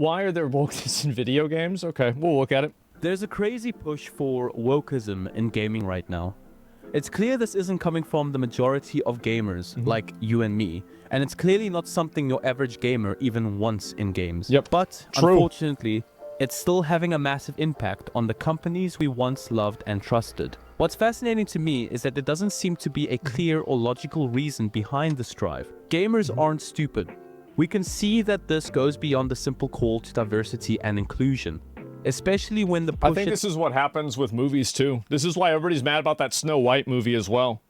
Why are there wokeness in video games? Okay, we'll look at it. There's a crazy push for wokeism in gaming right now. It's clear this isn't coming from the majority of gamers like you and me, and it's clearly not something your average gamer even wants in games. Yep. But True. Unfortunately, it's still having a massive impact on the companies we once loved and trusted. What's fascinating to me is that there doesn't seem to be a clear or logical reason behind this drive. Gamers aren't stupid. We can see that this goes beyond the simple call to diversity and inclusion. Especially when the push I think this is what happens with movies too. This is why everybody's mad about that Snow White movie as well.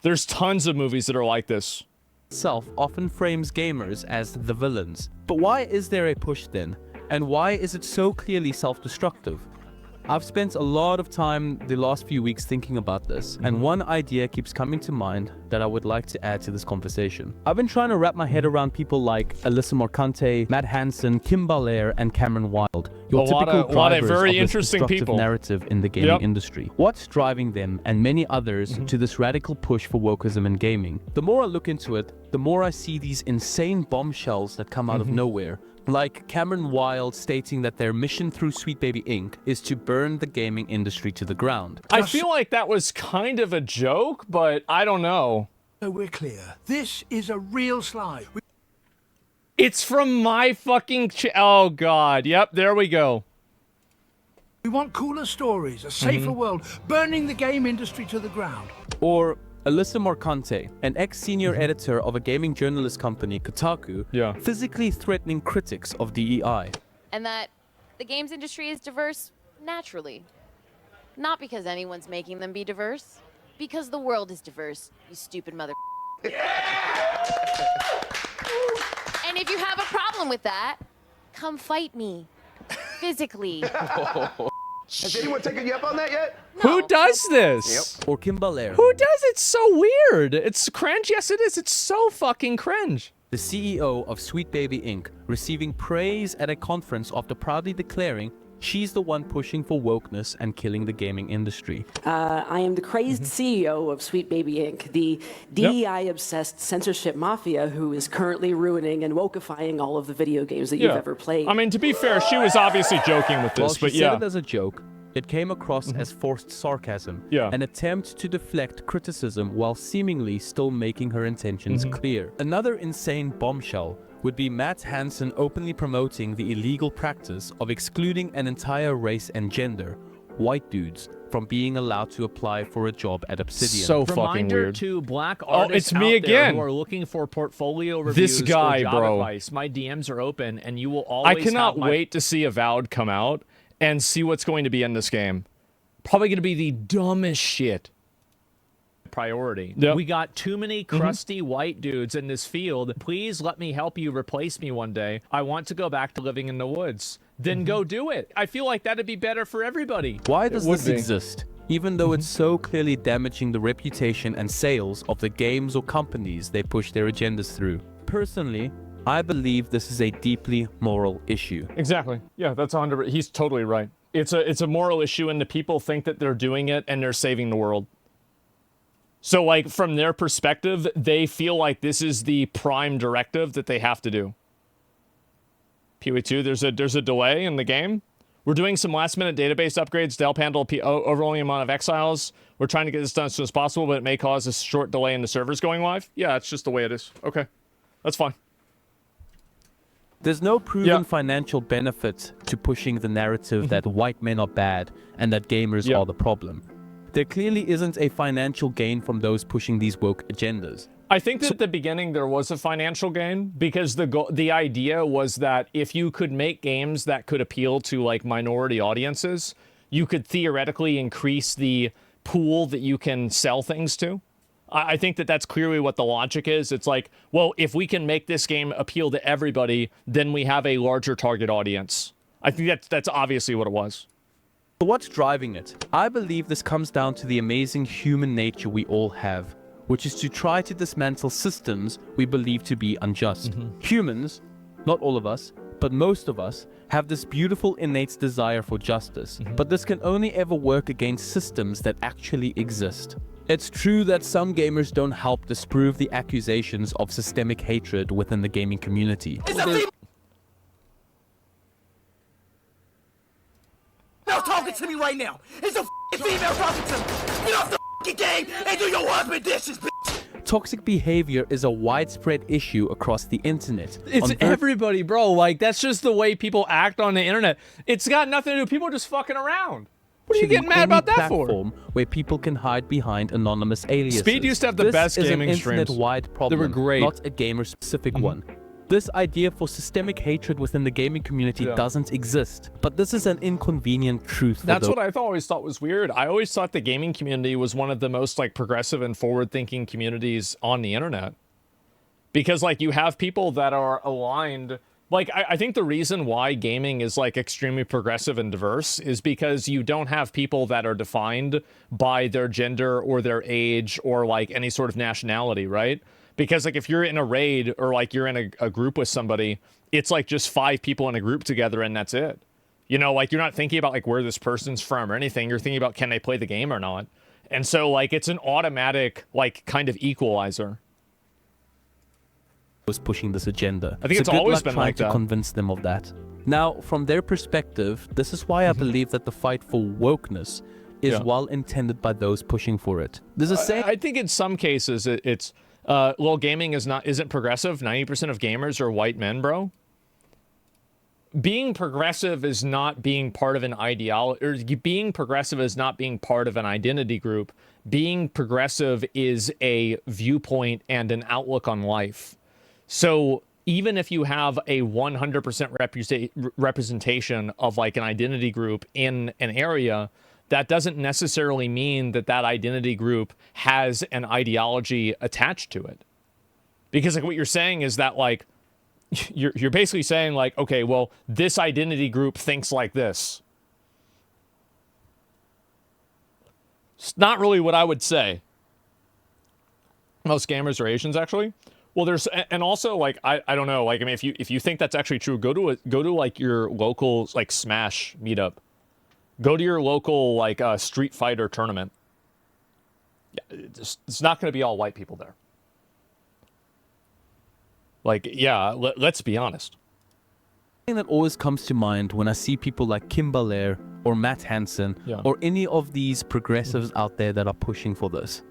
There's tons of movies that are like this. Itself often frames gamers as the villains. But why is there a push then? And why is it so clearly self-destructive? I've spent a lot of time the last few weeks thinking about this, and one idea keeps coming to mind that I would like to add to this conversation. I've been trying to wrap my head around people like Alyssa Morcante, Matt Hansen, Kim Balair, and Cameron Wild. Your typical drivers of this destructive narrative in the gaming industry. What's driving them and many others to this radical push for wokeism in gaming? The more I look into it, the more I see these insane bombshells that come out of nowhere. Like Cameron Wild stating that their mission through Sweet Baby Inc. is to burn the gaming industry to the ground. I feel like that was kind of a joke, but I don't know. So we're clear. This is a real slide. It's from my fucking oh god. Yep, there we go. We want cooler stories, a safer world, burning the game industry to the ground. Or Alyssa Morcante, an ex-senior editor of a gaming journalist company, Kotaku, physically threatening critics of DEI. And that the games industry is diverse naturally. Not because anyone's making them be diverse, because the world is diverse, you stupid mother. And if you have a problem with that, come fight me. Physically. Has anyone taken you up on that yet? No. Who does this? Or Kim Balair. Who does it? It's so weird. It's cringe. Yes, it is. It's so fucking cringe. The CEO of Sweet Baby Inc. receiving praise at a conference after proudly declaring she's the one pushing for wokeness and killing the gaming industry. I am the crazed CEO of Sweet Baby Inc., the DEI-obsessed censorship mafia who is currently ruining and wokeifying all of the video games that you've ever played. I mean, to be fair, she was obviously joking with this, While but she said it as a joke, it came across as forced sarcasm, an attempt to deflect criticism while seemingly still making her intentions clear. Another insane bombshell would be Matt Hansen openly promoting the illegal practice of excluding an entire race and gender, white dudes, from being allowed to apply for a job at Obsidian. So fucking Reminder weird. to black artists it's me out there again. who are looking for portfolio reviews This guy, or job bro. advice. My DMs are open, and you will always I cannot have my... wait to see Avowed come out and see what's going to be in this game. Probably going to be the dumbest shit. priority. We got too many crusty white dudes in this field. Please let me help you replace me one day. I want to go back to living in the woods. Then go do it. I feel like that'd be better for everybody. Why does this exist? Even though it's so clearly damaging the reputation and sales of the games or companies they push their agendas through. Personally, I believe this is a deeply moral issue. Exactly. Yeah, that's 100%. He's totally right. It's a moral issue, and the people think that they're doing it and they're saving the world. So, like, from their perspective, they feel like this is the prime directive that they have to do. PoE2, there's a delay in the game. We're doing some last-minute database upgrades to help handle overwhelming amount of exiles. We're trying to get this done as soon as possible, but it may cause a short delay in the servers going live. Yeah, it's just the way it is. Okay, that's fine. There's no proven financial benefit to pushing the narrative that white men are bad and that gamers are the problem. There clearly isn't a financial gain from those pushing these woke agendas. I think that at the beginning there was a financial gain because the idea was that if you could make games that could appeal to like minority audiences, you could theoretically increase the pool that you can sell things to. I think that that's clearly what the logic is. It's like, well, if we can make this game appeal to everybody, then we have a larger target audience. I think that's obviously what it was. But what's driving it? I believe this comes down to the amazing human nature we all have, which is to try to dismantle systems we believe to be unjust. Humans, not all of us, but most of us, have this beautiful innate desire for justice, but this can only ever work against systems that actually exist. It's true that some gamers don't help disprove the accusations of systemic hatred within the gaming community. female talking to me right now. It's a female talking to me. Get off the game and do your husband dishes, bitch. Toxic behavior is a widespread issue across the internet. It's everybody, bro. Like, that's just the way people act on the internet. It's got nothing to do. People are just fucking around. What are you getting mad about that for? Where people can hide behind anonymous aliases. Speed used to have the best gaming streams. This is an internet-wide problem. They were great. Not a gamer-specific one. This idea for systemic hatred within the gaming community doesn't exist. But this is an inconvenient truth. That's what I always thought was weird. I always thought the gaming community was one of the most like progressive and forward-thinking communities on the internet. Because like you have people that are aligned. Like I think the reason why gaming is like extremely progressive and diverse is because you don't have people that are defined by their gender or their age or like any sort of nationality, right? Because like if you're in a raid or like you're in a group with somebody, it's like just 5 people in a group together and that's it. You know, like you're not thinking about like where this person's from or anything. You're thinking about can they play the game or not. And so like it's an automatic like kind of equalizer. Was pushing this agenda. I think it's always been like that. To convince them of that. Now, from their perspective, this is why I believe that the fight for wokeness is well intended by those pushing for it. There's a saying. I think in some cases it's well, gaming isn't progressive. 90% of gamers are white men, bro. Being progressive is not being part of an ideology, or being progressive is not being part of an identity group. Being progressive is a viewpoint and an outlook on life. So even if you have a 100% representation of like an identity group in an area, that doesn't necessarily mean that that identity group has an ideology attached to it. Because like what you're saying is that like, you're basically saying like, okay, well, this identity group thinks like this. It's not really what I would say. Most gamers are Asians, actually. Well, there's, and also like, I don't know, like, I mean, if you think that's actually true, go to like your local like Smash meetup. Go to your local, like, Street Fighter tournament. Yeah, it's not going to be all white people there. Like, yeah, let's be honest. The thing that always comes to mind when I see people like Kim Belair or Matt Hansen or any of these progressives out there that are pushing for this.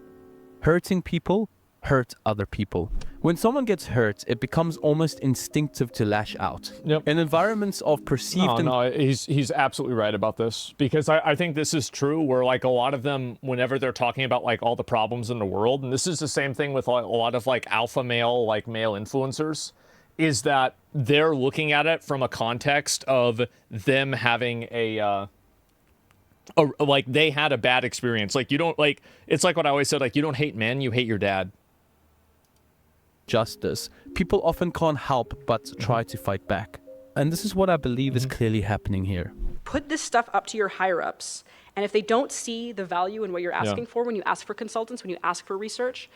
Hurting people hurt other people. When someone gets hurt, it becomes almost instinctive to lash out. In environments of perceived... No, he's absolutely right about this. Because I think this is true where like a lot of them, whenever they're talking about like all the problems in the world, and this is the same thing with like, a lot of like alpha male, like male influencers, is that they're looking at it from a context of them having like they had a bad experience. Like you don't like, it's like what I always said, like you don't hate men, you hate your dad. Justice, people often can't help but try to fight back. And this is what I believe is clearly happening here. Put this stuff up to your higher-ups, and if they don't see the value in what you're asking for when you ask for consultants, when you ask for research,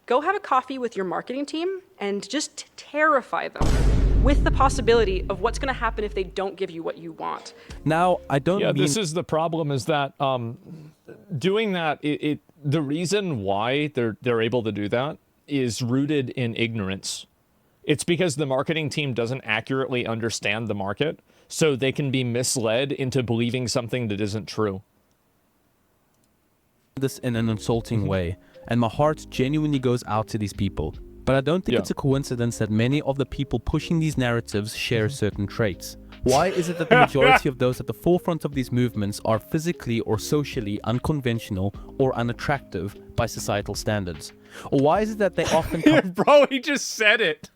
go have a coffee with your marketing team and just terrify them with the possibility of what's going to happen if they don't give you what you want. Now, I don't mean... this is the problem, is that doing that, the reason why they're able to do that is rooted in ignorance. It's because the marketing team doesn't accurately understand the market, so they can be misled into believing something that isn't true. This in an insulting way, and my heart genuinely goes out to these people. But I don't think it's a coincidence that many of the people pushing these narratives share certain traits. Why is it that the majority of those at the forefront of these movements are physically or socially unconventional or unattractive by societal standards? Or why is it that they often Bro, he just said it.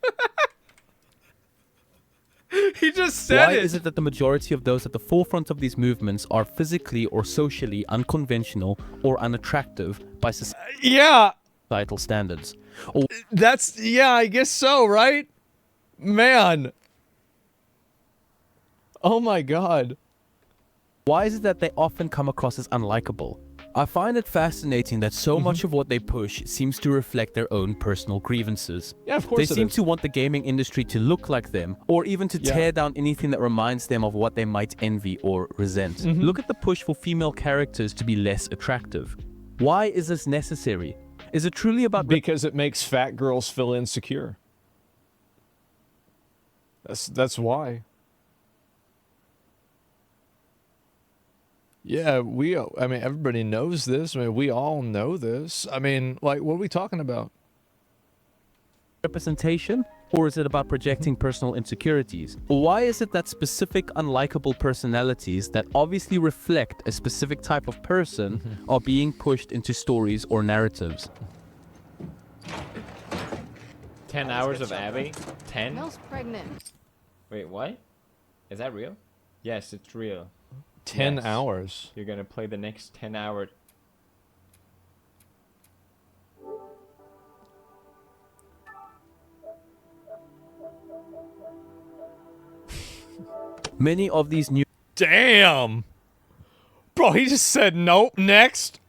He just said it. Why is it that the majority of those at the forefront of these movements are physically or socially unconventional or unattractive by societal standards? Or that's, I guess so, right? Man. Oh my god. Why is it that they often come across as unlikable? I find it fascinating that so much of what they push seems to reflect their own personal grievances. Yeah, of course they seem to want the gaming industry to look like them, or even to tear down anything that reminds them of what they might envy or resent. Look at the push for female characters to be less attractive. Why is this necessary? Is it truly about... Because it makes fat girls feel insecure. That's why. Yeah, I mean, everybody knows this. I mean, we all know this. I mean, like, what are we talking about? Representation? Or is it about projecting personal insecurities? Or why is it that specific unlikable personalities that obviously reflect a specific type of person are being pushed into stories or narratives? 10 hours of Abby? 10? Mel's pregnant. Wait, what? Is that real? Yes, it's real. 10 Yes. hours. You're gonna play the next 10 hour. Many of these new Damn! Bro, he just said nope, next.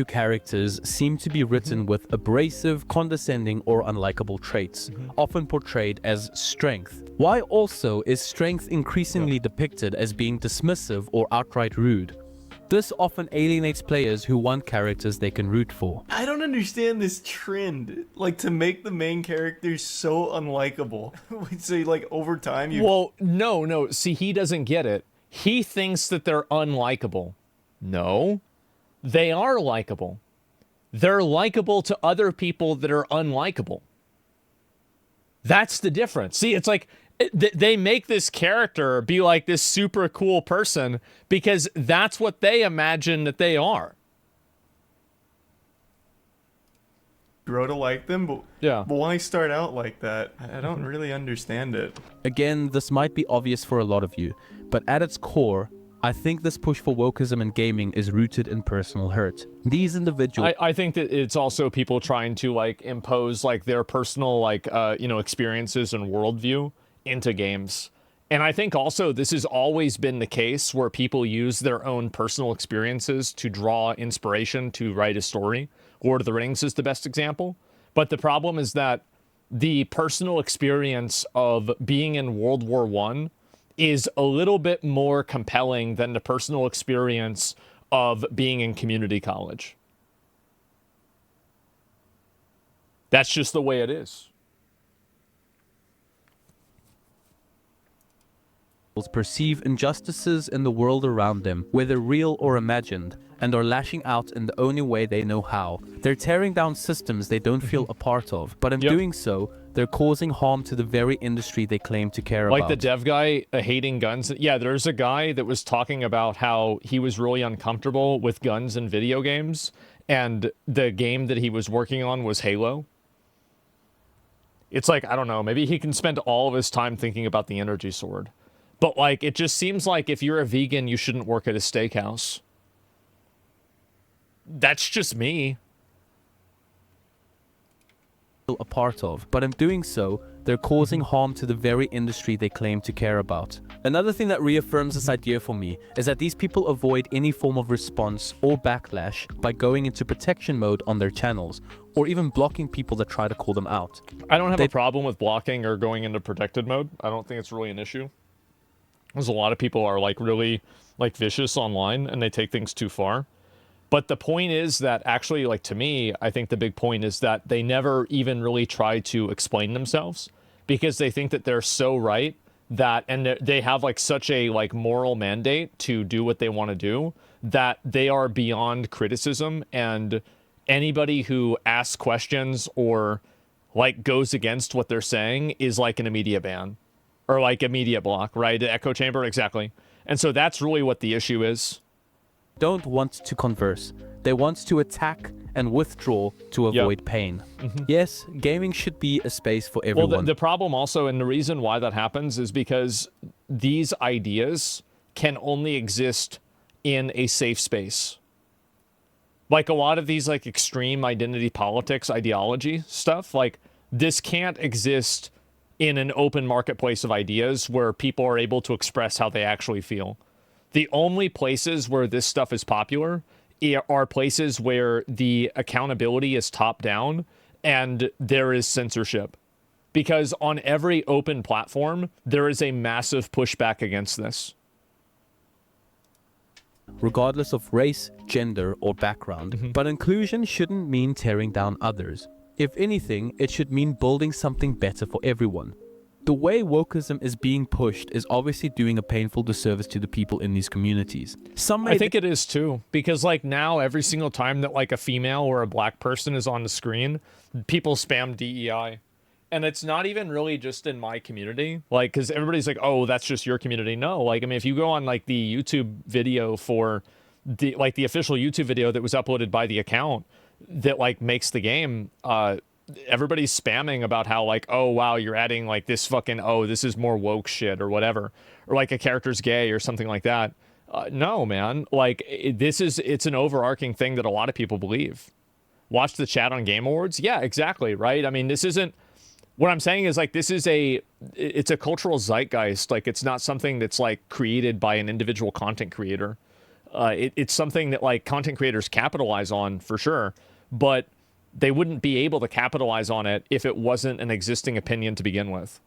characters seem to be written with abrasive, condescending, or unlikable traits, often portrayed as strength. Why also is strength increasingly depicted as being dismissive or outright rude? This often alienates players who want characters they can root for. I don't understand this trend, like to make the main characters so unlikable. So like over time you Well, no. See, he doesn't get it. He thinks that they're unlikable. No, they are likable. They're likable to other people that are unlikable. That's the difference. See, it's like they make this character be like this super cool person because that's what they imagine that they are. grow to like them, but Yeah. but why start out like that? I don't really understand it. Again, this might be obvious for a lot of you, but at its core, I think this push for wokeism in gaming is rooted in personal hurt. These individuals... I think that it's also people trying to like impose like their personal like experiences and worldview into games. And I think also this has always been the case where people use their own personal experiences to draw inspiration to write a story. Lord of the Rings is the best example. But the problem is that the personal experience of being in World War I is a little bit more compelling than the personal experience of being in community college. That's just the way it is. perceive injustices in the world around them, whether real or imagined, and are lashing out in the only way they know how. They're tearing down systems they don't feel a part of, but in doing so, they're causing harm to the very industry they claim to care about. Like the dev guy hating guns. Yeah, there's a guy that was talking about how he was really uncomfortable with guns in video games, and the game that he was working on was Halo. It's like, I don't know, maybe he can spend all of his time thinking about the energy sword. But like, it just seems like if you're a vegan, you shouldn't work at a steakhouse. That's just me. A part of, but in doing so, they're causing harm to the very industry they claim to care about. Another thing that reaffirms this idea for me is that these people avoid any form of response or backlash by going into protection mode on their channels, or even blocking people that try to call them out. I don't have a problem with blocking or going into protected mode. I don't think it's really an issue. Because a lot of people are like really like vicious online and they take things too far. But the point is that actually, like, to me, I think the big point is that they never even really try to explain themselves because they think that they're so right that, and they have like such a like moral mandate to do what they want to do, that they are beyond criticism, and anybody who asks questions or like goes against what they're saying is like an immediate ban or like immediate block, right? The echo chamber, exactly. And so that's really what the issue is. Don't want to converse. They want to attack and withdraw to avoid pain. Yes, gaming should be a space for everyone. Well, the problem also, and the reason why that happens, is because these ideas can only exist in a safe space. Like a lot of these like extreme identity politics ideology stuff, like this can't exist in an open marketplace of ideas where people are able to express how they actually feel. The only places where this stuff is popular are places where the accountability is top down and there is censorship. Because on every open platform, there is a massive pushback against this. Regardless of race, gender, or background. But inclusion shouldn't mean tearing down others. If anything, it should mean building something better for everyone. The way wokeism is being pushed is obviously doing a painful disservice to the people in these communities. I think it is too, because like now every single time that like a female or a black person is on the screen, people spam DEI. And it's not even really just in my community, like, because everybody's like, oh, that's just your community. No, like, I mean, if you go on like the YouTube video for the official YouTube video that was uploaded by the account that like makes the game, everybody's spamming about how like, oh wow, you're adding like this fucking, oh, this is more woke shit or whatever, or like a character's gay or something like that. No, man, like it's an overarching thing that a lot of people believe. Watch the chat on Game Awards. Yeah, exactly. Right. I mean, this isn't, what I'm saying is like, it's a cultural zeitgeist. Like it's not something that's like created by an individual content creator. It's something that like content creators capitalize on for sure, but they wouldn't be able to capitalize on it if it wasn't an existing opinion to begin with.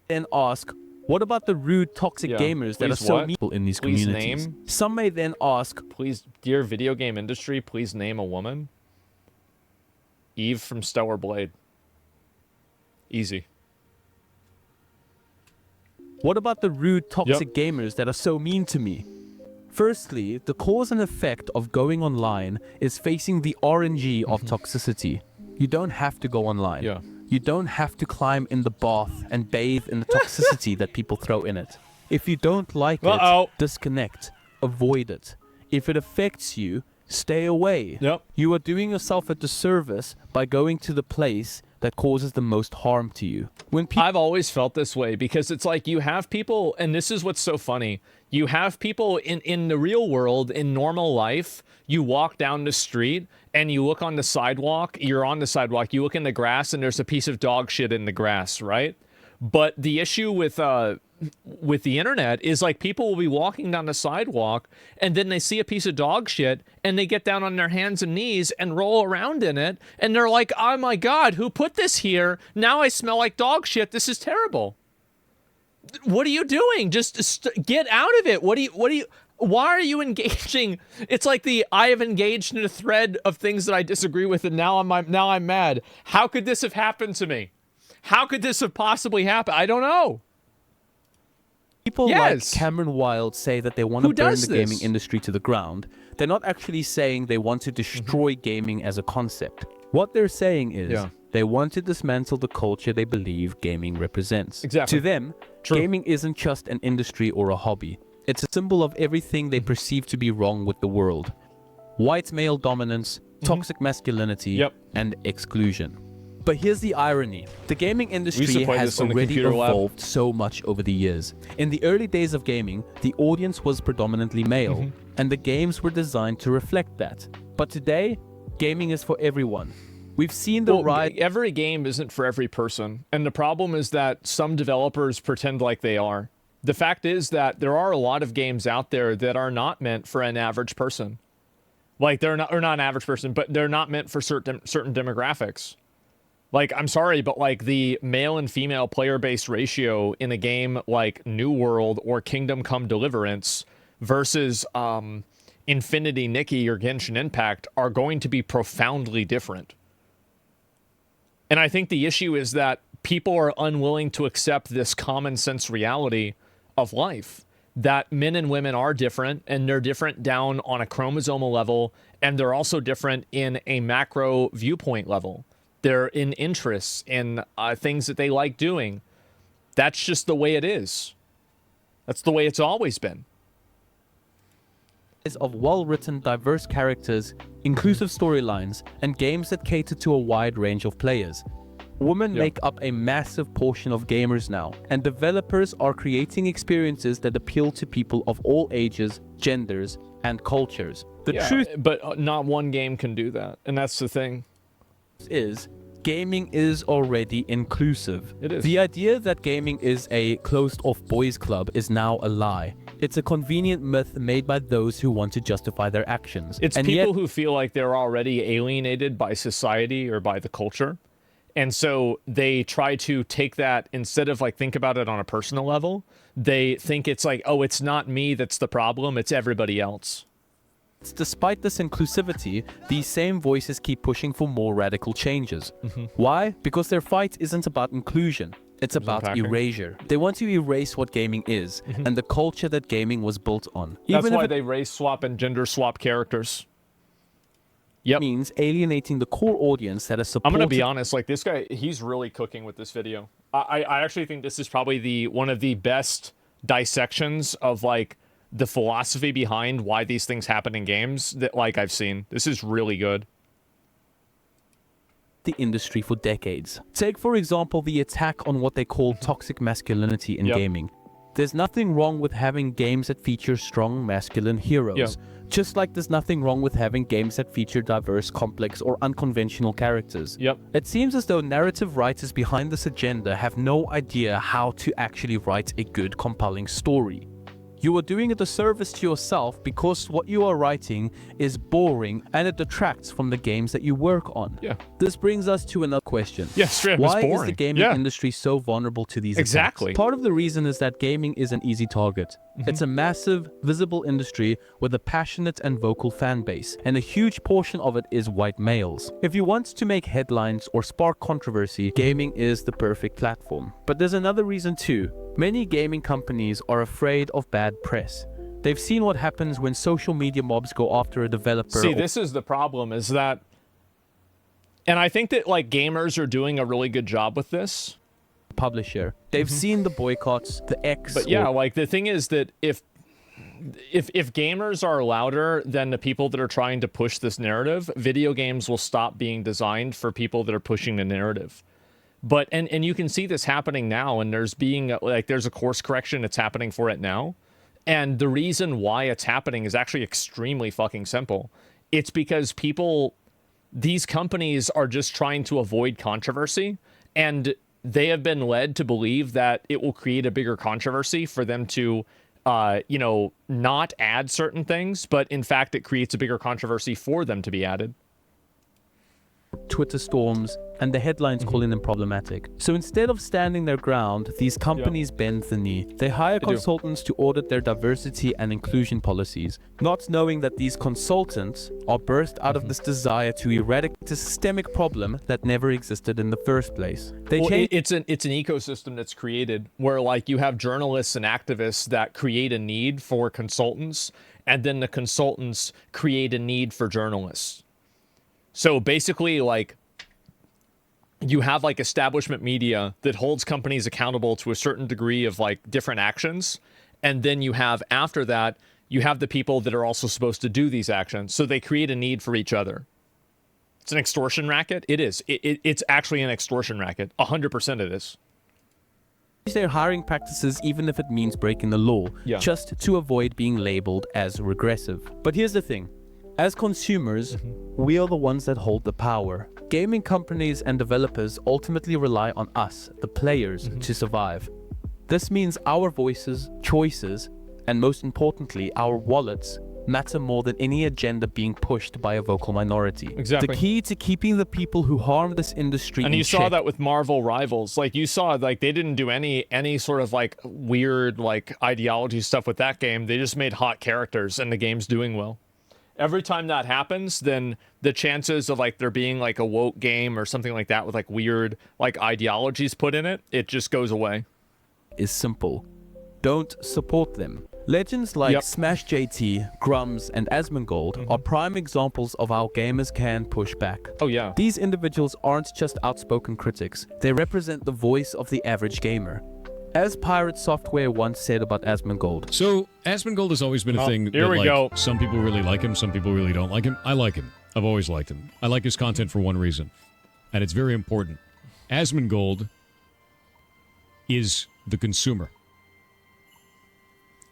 Then ask, what about the rude, toxic gamers that are so mean in these communities? Name? Some may then ask, please, dear video game industry, please name a woman. Eve from Stellar Blade. Easy. What about the rude, toxic gamers that are so mean to me? Firstly, the cause and effect of going online is facing the RNG of toxicity. You don't have to go online. Yeah. You don't have to climb in the bath and bathe in the toxicity that people throw in it. If you don't like it, disconnect. Avoid it. If it affects you, stay away. Yep. You are doing yourself a disservice by going to the place that causes the most harm to you. I've always felt this way, because it's like you have people, and this is what's so funny. You have people in the real world, in normal life, you walk down the street and you look on the sidewalk, you're on the sidewalk, you look in the grass and there's a piece of dog shit in the grass, right? But the issue with the internet is like people will be walking down the sidewalk and then they see a piece of dog shit and they get down on their hands and knees and roll around in it and they're like, oh my God, who put this here? Now I smell like dog shit. This is terrible. What are you doing? Just get out of it. Why are you engaging? It's like I have engaged in a thread of things that I disagree with and now I'm mad. How could this have happened to me? How could this have possibly happened? I don't know. People like Cameron Wild say that they want to burn the gaming industry to the ground. They're not actually saying they want to destroy gaming as a concept. What they're saying is they want to dismantle the culture they believe gaming represents. Exactly. To them, gaming isn't just an industry or a hobby. It's a symbol of everything they perceive to be wrong with the world. White male dominance, toxic masculinity, and exclusion. But here's the irony. The gaming industry has already evolved so much over the years. In the early days of gaming, the audience was predominantly male, and the games were designed to reflect that. But today, gaming is for everyone. We've seen the rise... Every game isn't for every person, and the problem is that some developers pretend like they are. The fact is that there are a lot of games out there that are not meant for an average person. Like, they're not, or not an average person, but they're not meant for certain demographics. Like, I'm sorry, but like the male and female player-based ratio in a game like New World or Kingdom Come Deliverance versus Infinity Nikki or Genshin Impact are going to be profoundly different. And I think the issue is that people are unwilling to accept this common sense reality of life, that men and women are different, and they're different down on a chromosomal level, and they're also different in a macro viewpoint level. They're in interests, in things that they like doing. That's just the way it is. That's the way it's always been. Of well-written, diverse characters, inclusive storylines, and games that cater to a wide range of players. Women make up a massive portion of gamers now, and developers are creating experiences that appeal to people of all ages, genders, and cultures. The truth, but not one game can do that, and that's the thing. Is gaming is already inclusive. It is. The idea that gaming is a closed-off boys' club is now a lie. It's a convenient myth made by those who want to justify their actions. It's people who feel like they're already alienated by society or by the culture. And so they try to take that, instead of like think about it on a personal level, they think it's like, oh, it's not me that's the problem, it's everybody else. Despite this inclusivity, these same voices keep pushing for more radical changes. Why? Because their fight isn't about inclusion. It's about unpacking. erasure. They want to erase what gaming is and the culture that gaming was built on. That's Even if why it they race swap and gender swap characters. Yep. means alienating the core audience that is I'm supported. gonna be honest, like this guy, he's really cooking with this video. I actually think this is probably one of the best dissections of like the philosophy behind why these things happen in games that like I've seen. This is really good. the industry for decades. Take, for example, the attack on what they call toxic masculinity in gaming. There's nothing wrong with having games that feature strong masculine heroes. Just like there's nothing wrong with having games that feature diverse, complex, or unconventional characters. It seems as though narrative writers behind this agenda have no idea how to actually write a good, compelling story. You are doing a disservice to yourself because what you are writing is boring and it detracts from the games that you work on. This brings us to another question. Straight up, it's Why is boring. the gaming industry so vulnerable to these attacks? Part of the reason is that gaming is an easy target. It's a massive, visible industry with a passionate and vocal fan base, and a huge portion of it is white males. If you want to make headlines or spark controversy, gaming is the perfect platform. But there's another reason too. Many gaming companies are afraid of bad press. They've seen what happens when social media mobs go after a developer. See, this is the problem, is that, and I think that like gamers are doing a really good job with this. Publisher. They've seen the boycotts, the X. But yeah, like the thing is that if gamers are louder than the people that are trying to push this narrative, video games will stop being designed for people that are pushing the narrative. But and you can see this happening now, and there's a course correction that's happening for it now. And the reason why it's happening is actually extremely fucking simple. It's because these companies are just trying to avoid controversy, and they have been led to believe that it will create a bigger controversy for them to, not add certain things, but in fact, it creates a bigger controversy for them to be added. Twitter storms, and the headlines calling them problematic. So instead of standing their ground, these companies bend the knee. They hire consultants to audit their diversity and inclusion policies, not knowing that these consultants are birthed out of this desire to eradicate a systemic problem that never existed in the first place. It's an ecosystem that's created where like you have journalists and activists that create a need for consultants, and then the consultants create a need for journalists. So basically, like, you have like establishment media that holds companies accountable to a certain degree of like different actions. And then you have, after that, you have the people that are also supposed to do these actions. So they create a need for each other. It's an extortion racket. It is. It's actually an extortion racket. 100% it is. Their hiring practices, even if it means breaking the law, just to avoid being labeled as regressive. But here's the thing. As consumers, we are the ones that hold the power. Gaming companies and developers ultimately rely on us, the players, to survive. This means our voices, choices, and most importantly, our wallets matter more than any agenda being pushed by a vocal minority. Exactly. The key to keeping the people who harm this industry and in you saw check. that with Marvel Rivals. Like you saw, like they didn't do any sort of like weird like ideology stuff with that game. They just made hot characters, and the game's doing well. Every time that happens, then the chances of like there being like a woke game or something like that with like weird like ideologies put in it, it just goes away. Is simple. Don't support them. Legends like Smash JT, Grums, and Asmongold are prime examples of how gamers can push back. Oh yeah. These individuals aren't just outspoken critics. They represent the voice of the average gamer. As Pirate Software once said about Asmongold. So, Asmongold has always been a thing here we go. Some people really like him, some people really don't like him. I like him. I've always liked him. I like his content for one reason, and it's very important. Asmongold is the consumer.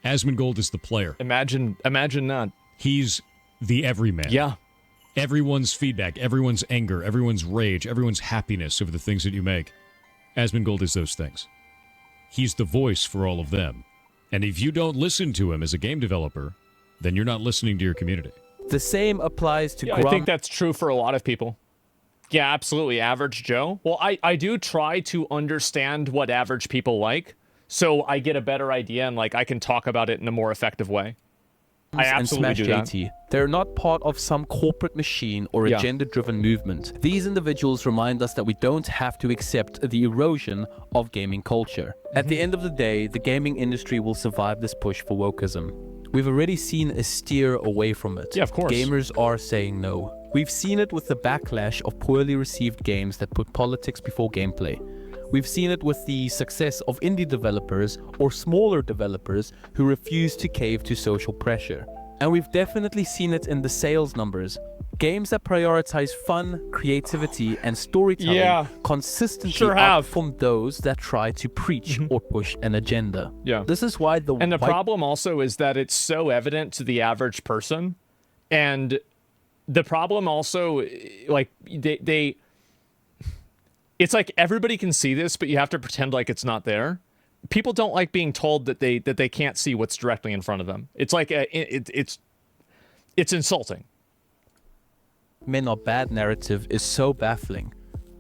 Asmongold is the player. Imagine that. He's the everyman. Yeah. Everyone's feedback, everyone's anger, everyone's rage, everyone's happiness over the things that you make. Asmongold is those things. He's the voice for all of them. And if you don't listen to him as a game developer, then you're not listening to your community. The same applies to I think that's true for a lot of people. Yeah, absolutely. Average Joe. Well, I do try to understand what average people like, so I get a better idea and like I can talk about it in a more effective way. I absolutely and do Smash that. JT. They're not part of some corporate machine or Yeah. agenda-driven movement. These individuals remind us that we don't have to accept the erosion of gaming culture. At the end of the day, the gaming industry will survive this push for wokeism. We've already seen a steer away from it. Yeah, of course. Gamers are saying no. We've seen it with the backlash of poorly received games that put politics before gameplay. We've seen it with the success of indie developers or smaller developers who refuse to cave to social pressure. And we've definitely seen it in the sales numbers. Games that prioritize fun, creativity, and storytelling consistently Sure have. outperform those that try to preach or push an agenda. Yeah. This is why the And the problem also is that it's so evident to the average person. And the problem also, like, it's like everybody can see this, but you have to pretend like it's not there. People don't like being told that they can't see what's directly in front of them. It's like it's insulting. men are bad narrative is so baffling.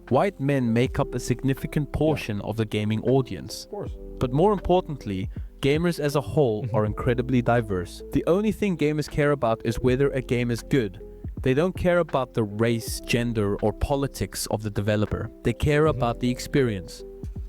White men make up a significant portion of the gaming audience. Of course. But more importantly, gamers as a whole are incredibly diverse. The only thing gamers care about is whether a game is good. They don't care about the race, gender, or politics of the developer. They care about the experience.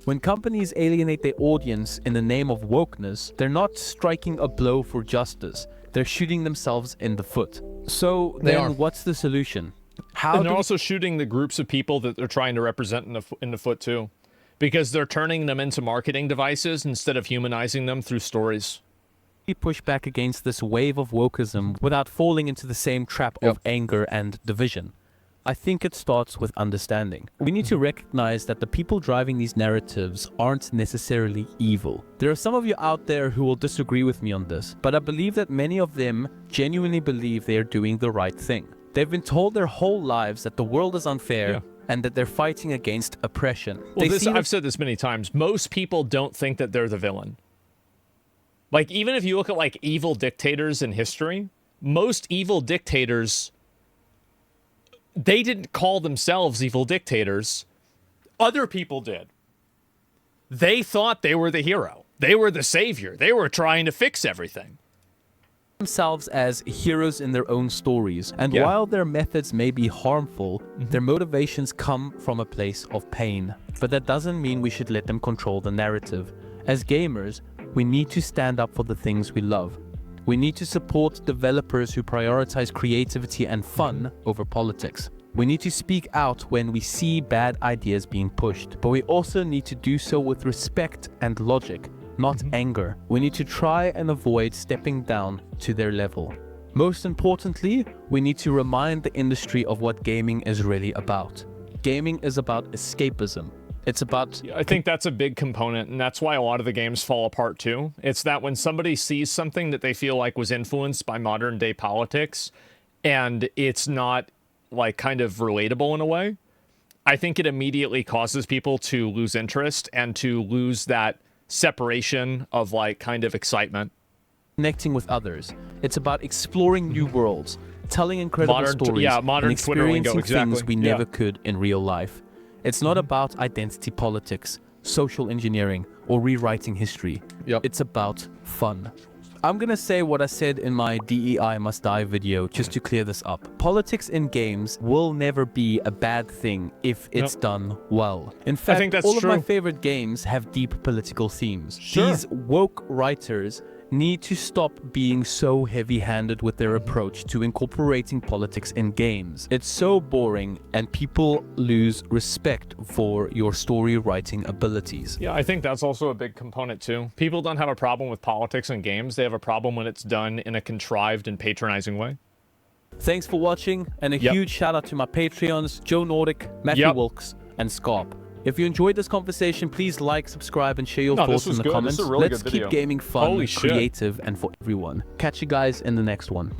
When companies alienate their audience in the name of wokeness, they're not striking a blow for justice. They're shooting themselves in the foot. So then what's the solution? How And they're also shooting the groups of people that they're trying to represent in the foot too, because they're turning them into marketing devices instead of humanizing them through stories. we push back against this wave of wokeism without falling into the same trap of anger and division? I think it starts with understanding. We need to recognize that the people driving these narratives aren't necessarily evil. There are some of you out there who will disagree with me on this, but I believe that many of them genuinely believe they are doing the right thing. They've been told their whole lives that the world is unfair and that they're fighting against oppression. Well, I've said this many times. Most people don't think that they're the villain. Like, even if you look at, like, evil dictators in history, most evil dictators, they didn't call themselves evil dictators. Other people did. They thought they were the hero. They were the savior. They were trying to fix everything. Themselves as heroes in their own stories, and while their methods may be harmful, their motivations come from a place of pain. But that doesn't mean we should let them control the narrative. As gamers, we need to stand up for the things we love. We need to support developers who prioritize creativity and fun over politics. We need to speak out when we see bad ideas being pushed, but we also need to do so with respect and logic, not anger. We need to try and avoid stepping down to their level. Most importantly, we need to remind the industry of what gaming is really about. Gaming is about escapism. It's about... I think that's a big component, and that's why a lot of the games fall apart too. It's that when somebody sees something that they feel like was influenced by modern day politics, and it's not, like, kind of relatable in a way, I think it immediately causes people to lose interest and to lose that separation of, like, kind of excitement. Connecting with others. It's about exploring new worlds, telling incredible stories, modern and experiencing exactly. things we never could in real life. It's not about identity politics, social engineering, or rewriting history. It's about fun. I'm gonna say what I said in my DEI Must Die video just to clear this up. Politics in games will never be a bad thing if it's done well. In fact, I think that's all true. of my favorite games have deep political themes. These woke writers need to stop being so heavy-handed with their approach to incorporating politics in games. It's so boring, and people lose respect for your story writing abilities. Yeah, I think that's also a big component too. People don't have a problem with politics in games. They have a problem when it's done in a contrived and patronizing way. Thanks for watching, and a huge shout out to my Patreons, Joe Nordic, Matthew Wilkes, and Scarp. If you enjoyed this conversation, please like, subscribe, and share your thoughts in the comments. Let's keep gaming fun, creative, and for everyone. Catch you guys in the next one.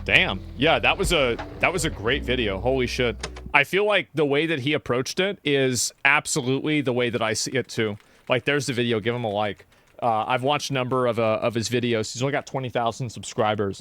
Damn. Yeah, that was a great video. Holy shit. I feel like the way that he approached it is absolutely the way that I see it too. Like, there's the video. Give him a like. I've watched a number of his videos. He's only got 20,000 subscribers.